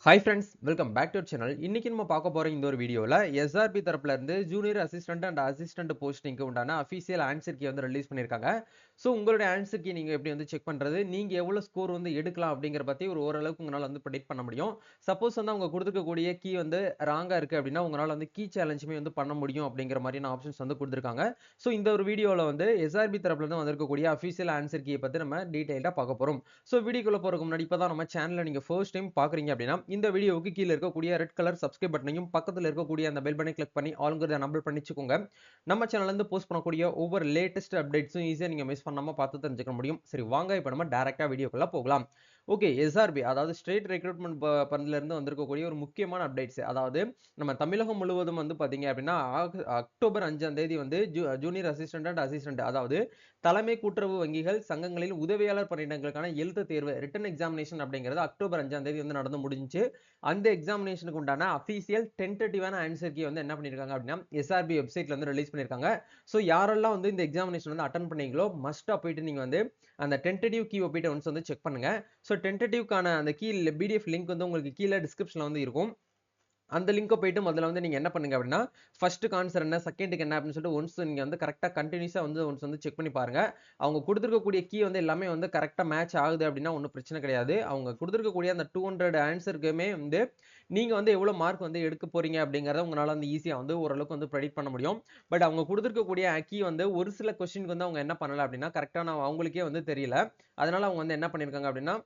Hi friends, welcome back to channel. இன்னைக்கு நம்ம பார்க்க போற இந்த ஒரு வீடியோல எஸ்ஆர்பி தரப்புல இருந்து ஜூனியர் அசிஸ்டன்ட் அண்ட் அசிஸ்டன்ட் போஸ்டிங்க்கு உண்டான அஃபிஷியல் ஆன்சர் கீ வந்து ரிலீஸ் பண்ணியிருக்காங்க. ஸோ உங்களுடைய ஆன்சர் கீ நீங்க எப்படி வந்து செக் பண்றது, நீங்க எவ்வளவு ஸ்கோர் வந்து எடுக்கலாம் அப்படிங்கிற பத்தி ஓரளவுக்கு உங்களால வந்து ப்ரெடிக்ட் பண்ண முடியும். சப்போஸ் வந்து அவங்க கொடுத்துருக்கக்கூடிய கீ வந்து ராங்கா இருக்கு அப்படின்னா உங்களால வந்து கீ சேலஞ்சுமே வந்து பண்ண முடியும் அப்படிங்கிற மாதிரியான ஆப்ஷன்ஸ் வந்து கொடுத்துருக்காங்க. ஸோ இந்த ஒரு வீடியோல வந்து எஸ்ஆர்பி தரப்புல இருந்து வந்திருக்கக்கூடிய அஃபிஷியல் ஆன்சர் கீயை பத்தி நம்ம டீடைல்டா பார்க்க போறோம். ஸோ வீடியோக்குள்ள போறதுக்கு முன்னாடி இப்பதான் நம்ம சேனலை நீங்க ஃபர்ஸ்ட் டைம் பாக்குறீங்க அப்படின்னா இந்த வீடியோவுக்கு கீழ இருக்கக்கூடிய ரெட் கலர் சப்ஸ்கிரைப் பட்டனையும் பக்கத்துல இருக்கக்கூடிய அந்த பெல் பட்டனை கிளிக் பண்ணி ஆல்ங்கிறத எனேபிள் பண்ணிச்சுக்கோங்க. நம்ம சேனல்ல இருந்து போஸ்ட் பண்ணக்கூடிய ஒவ்வொரு லேட்டஸ்ட் அப்டேட்ஸும் ஈஸியா நீங்க மிஸ் பண்ணாம பார்த்து தெரிஞ்சுக்க முடியும். சரி வாங்க இப்போ நம்ம டைரக்டா வீடியோக்குள்ள போகலாம். ஓகே, எஸ்ஆர்பி அதாவது ஸ்டேட் ரெக்ரூட்மெண்ட் பண்ட்ல இருந்து வந்திருக்கக்கூடிய ஒரு முக்கியமான அப்டேட்ஸ். அதாவது நம்ம தமிழகம் முழுவதும் வந்து பாத்தீங்க அப்படின்னா அக்டோபர் 5ஆம் தேதி வந்து ஜூனியர் அசிஸ்டன்ட் அண்ட் அசிஸ்டன்ட் அதாவது தலைமை கூட்டுறவு வங்கிகள் சங்கங்களில் உதவியாளர் பணியிடங்களுக்கான எழுத்து தேர்வு ரிட்டன் எக்ஸாமினேஷன் அப்படிங்கிறது அக்டோபர் 5ஆம் தேதி வந்து நடந்து முடிஞ்சு அந்த எக்ஸாமினேஷனுக்கு உண்டான அபிஷியல் டென்டேட்டிவான ஆன்சர் கீ வந்து என்ன பண்ணிருக்காங்க அப்படின்னா எஸ்ஆர்பி வெப்சைட்ல வந்து ரிலீஸ் பண்ணிருக்காங்க. ஸோ யாரெல்லாம் வந்து இந்த எக்ஸாமினேஷன் வந்து அட்டன் பண்ணீங்களோ மஸ்டா போயிட்டு நீங்க வந்து அந்த டென்டேட்டிவ் கீ போயிட்டு ஒன்ஸ் வந்து செக் பண்ணுங்க. ஸோ டென்டேட்டிவ்க்கான அந்த கீ பிடிஎஃப் லிங்க் வந்து உங்களுக்கு கீழே டிஸ்கிரிப்ஷன்ல வந்து இருக்கும். அந்த லிங்கை போயிட்டு முதல்ல வந்து நீங்க என்ன பண்ணுங்க அப்படின்னா ஃபர்ஸ்ட் ஆன்சர் என்ன செகண்டுக்கு என்ன அப்படின்னு சொல்லிட்டு ஒன்ஸ் நீங்க வந்து கரெக்டா கண்டினியூஸா வந்து ஒன்ஸ் வந்து செக் பண்ணி பாருங்க. அவங்க கொடுத்துருக்கக்கூடிய கீ வந்து எல்லாமே வந்து கரெக்டா மேட்ச் ஆகுது அப்படின்னா ஒன்றும் பிரச்சனை கிடையாது. அவங்க கொடுத்துருக்கக்கூடிய அந்த 200 ஆன்சருக்குமே வந்து நீங்க வந்து எவ்வளவு மார்க் வந்து எடுக்க போறீங்க அப்படிங்கறத உங்களால வந்து ஈஸியா வந்து ஓரளவுக்கு வந்து ப்ரெடிக்ட் பண்ண முடியும். பட் அவங்க கொடுத்துருக்கக்கூடிய கீ வந்து ஒரு சில கொஸ்டினுக்கு வந்து அவங்க என்ன பண்ணல அப்படின்னா கரெக்டான அவங்களுக்கே வந்து தெரியல. அதனால அவங்க வந்து என்ன பண்ணிருக்காங்க அப்படின்னா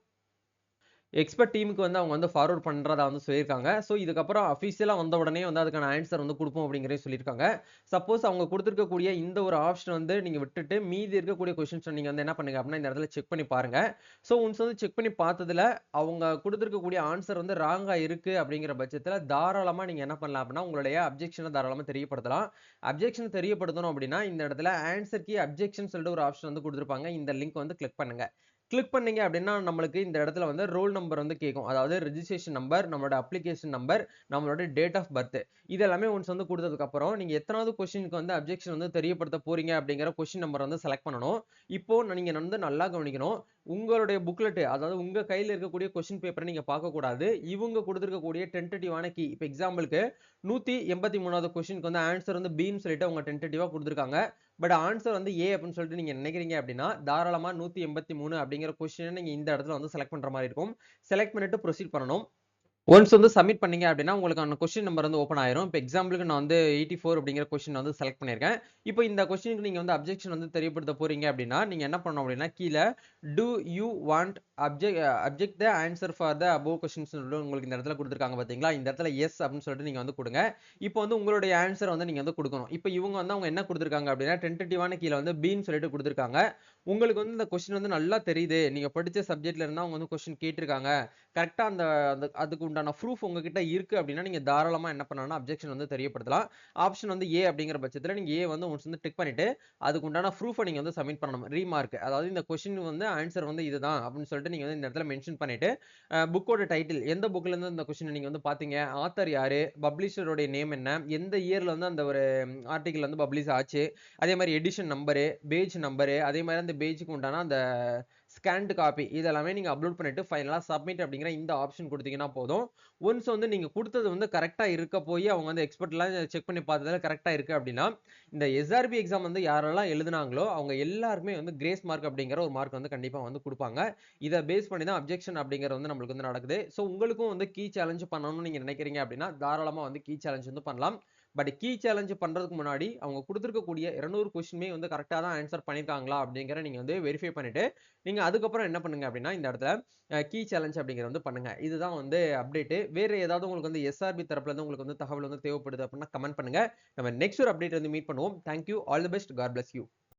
எக்ஸ்பர்ட் டீமுக்கு வந்து அவங்க வந்து ஃபார்வர்ட் பண்றதா வந்து சொல்லியிருக்காங்க. ஸோ இதுக்கப்புறம் அஃபிஷியலா வந்த உடனே வந்து அதுக்கான ஆன்சர் வந்து கொடுப்போம் அப்படிங்கிறத சொல்லியிருக்காங்க. சப்போஸ் அவங்க கொடுத்துருக்கக்கூடிய இந்த ஒரு ஆப்ஷன் வந்து நீங்க விட்டுட்டு மீதி இருக்கக்கூடிய கொஸ்டின்ஸ் நீங்க வந்து என்ன பண்ணுங்க அப்படின்னா இந்த இடத்துல செக் பண்ணி பாருங்க. ஸோ ஒன்ஸ் வந்து செக் பண்ணி பார்த்ததுல அவங்க கொடுத்துருக்கக்கூடிய ஆன்சர் வந்து ராங்கா இருக்கு அப்படிங்கிற பட்சத்துல தாராளமா நீங்க என்ன பண்ணலாம் அப்படின்னா உங்களுடைய அப்ஜெக்ஷனை தாராளமா தெரியப்படுத்தலாம். அப்ஜெக்ஷன் தெரியப்படுத்தணும் அப்படின்னா இந்த இடத்துல ஆன்சர் கீ அப்ஜெக்ஷன் சொல்லிட்டு ஒரு ஆப்ஷன் வந்து கொடுத்துருப்பாங்க. இந்த லிங்க் வந்து கிளிக் பண்ணுங்க. கிளிக் பண்ணீங்க அப்படின்னா நம்மளுக்கு இந்த இடத்துல வந்து ரோல் நம்பர் வந்து கேட்கும். அதாவது ரெஜிஸ்ட்ரேஷன் நம்பர், நம்மளோட அப்ளிகேஷன் நம்பர், நம்மளோட டேட் ஆஃப் பர்த் இது எல்லாமே ஒன்ஸ் வந்து கொடுத்ததுக்கு அப்புறம் நீங்க எத்தனாவது கொஸ்டினுக்கு வந்து அப்ஜெக்ஷன் வந்து தெரியப்படுத்த போறீங்க அப்படிங்கிற கொஸ்டின் நம்பர் வந்து செலக்ட் பண்ணணும். இப்போ நீங்க வந்து நல்லா கவனிக்கணும். உங்களுடைய புக்லெட் அதாவது உங்க கையில இருக்கக்கூடிய கொஸ்டின் பேப்பரை நீங்க பார்க்க கூடாது. இவங்க கொடுத்திருக்கக்கூடிய டென்டேட்டிவான கீ இப்போ எக்ஸாம்பிளுக்கு 183வது கொஸ்டினுக்கு வந்து ஆன்சர் வந்து பின்னு சொல்லிட்டு அவங்க டென்டேட்டிவா கொடுத்திருக்காங்க. பட் ஆன்சர் வந்து ஏ அப்படின்னு சொல்லிட்டு நீங்க நினைக்கிறீங்க அப்படின்னா தாராளமா 183 அப்படிங்கிற கொஸ்டினை நீங்க இந்த இடத்துல வந்து செலக்ட் பண்ற மாதிரி இருக்கும். செலக்ட் பண்ணிட்டு ப்ரொசீட் பண்ணணும். ஒன்ஸ் வந்து சப்மிட் பண்ணீங்க அப்படின்னா உங்களுக்கான கொஸ்டின் நம்பர் வந்து ஓப்பன் ஆயிரும். இப்போ எக்ஸாம்பிளுக்கு நான் வந்து 84 அப்படிங்கிற கொஸ்டின் வந்து செலக்ட் பண்ணியிருக்கேன். இப்போ இந்த கொஸ்டினுக்கு நீங்க வந்து அப்ஜெக்ஷன் வந்து தெரியப்படுத்த போறீங்க அப்படின்னா நீங்க என்ன பண்ணணும் அப்படின்னா கீழே to you want object the answer for the above questions உங்களுக்கு இந்த இடத்துல கொடுத்துருக்காங்க பாத்தீங்களா, இந்த இடத்துல எஸ் அப்படின்னு சொல்லிட்டு நீங்க வந்து கொடுங்க. இப்போ வந்து உங்களுடைய ஆன்சர் வந்து நீங்க வந்து கொடுக்கணும். இப்போ இவங்க வந்து அவங்க என்ன கொடுத்துருக்காங்க அப்படின்னா டென்டேட்டிவான கீழே வந்து பின்னு சொல்லிட்டு கொடுத்துருக்காங்க. உங்களுக்கு வந்து இந்த கொஸ்டின் வந்து நல்லா தெரியுது, நீங்க படிச்ச சப்ஜெக்ட்ல இருந்தா அவங்க வந்து கொஸ்டின் கேட்டிருக்காங்க, கரெக்டா அந்த அதுக்கு உண்டான ப்ரூஃப் உங்ககிட்ட இருக்கு அப்படின்னா நீங்க தாராளமா என்ன பண்ணலாம்னா அப்ஜெக்ஷன் வந்து தெரியப்படுத்தலாம். ஆப்ஷன் வந்து ஏ அப்படிங்கிற பட்சத்துல நீங்க ஏ வந்து ஒன்ஸ் வந்து டிக் பண்ணிட்டு அதுக்கு உண்டான ப்ரூஃபை நீங்க வந்து சப்மிட் பண்ணணும். ரீமார்க் அதாவது இந்த கொஸ்டின் வந்து ஆன்சர் வந்து இதுதான் அப்படின்னு சொல்லிட்டு நீங்க வந்து இந்த இடத்துல மென்ஷன் பண்ணிட்டு புக்கோட டைட்டில் எந்த புக்ல இருந்து இந்த கொஸ்டின் நீங்க வந்து பாத்தீங்க, ஆத்தர் யாரு, பப்ளிஷருடைய நேம் என்ன, எந்த இயர்ல வந்து அந்த ஒரு ஆர்டிகல் வந்து பப்ளிஷ் ஆச்சு, அதே மாதிரி எடிஷன் நம்பரு, பேஜ் நம்பரு, அதே மாதிரி அந்த பேஜுக்கு உண்டான அந்த ஸ்கேன்டு காப்பி இதெல்லாமே நீங்க அப்லோட் பண்ணிட்டு ஃபைனலா சப்மிட் அப்படிங்கிற இந்த ஆப்ஷன் கொடுத்தீங்கன்னா போதும். ஒன்ஸ் வந்து நீங்க கொடுத்தது வந்து கரெக்டா இருக்க போய் அவங்க வந்து எக்ஸ்பர்ட்லாம் செக் பண்ணி பார்த்ததுல கரெக்டா இருக்கு அப்படின்னா இந்த எஸ்ஆர்பி எக்ஸாம் வந்து யாரெல்லாம் எழுதுனாங்களோ அவங்க எல்லாருக்குமே வந்து கிரேஸ் மார்க் அப்படிங்கிற ஒரு மார்க் வந்து கண்டிப்பா வந்து கொடுப்பாங்க. இதை பேஸ் பண்ணி தான் அப்ஜெக்ஷன் அப்படிங்கிறது வந்து நம்மளுக்கு வந்து நடக்குது. ஸோ உங்களுக்கும் வந்து கீ சேலஞ்ச் பண்ணணும்னு நீங்க நினைக்கிறீங்க அப்படின்னா தாராளமா வந்து கீ சேலஞ்ச் வந்து பண்ணலாம். பட் கீ சேலஞ்ச் பண்றதுக்கு முன்னாடி அவங்க கொடுத்துருக்கக்கூடிய 200 கொஸ்டினுமே வந்து கரெக்டா தான் ஆன்சர் பண்ணிருக்காங்களா அப்படிங்கிற நீங்க வந்து வெரிஃபை பண்ணிட்டு நீங்க அதுக்கப்புறம் என்ன பண்ணுங்க அப்படின்னா இந்த இடத்துல கீ சேலஞ்ச் அப்படிங்கிறது வந்து பண்ணுங்க. இதுதான் வந்து அப்டேட். வேற ஏதாவது உங்களுக்கு வந்து எஸ்ஆர்பி தரப்புல இருந்து உங்களுக்கு வந்து தகவல் வந்து தேவைப்படுது அப்படின்னா கமெண்ட் பண்ணுங்க. நம்ம நெக்ஸ்ட் ஒரு அப்டேட் வந்து மீட் பண்ணுவோம். Thank you, all the best, God bless you.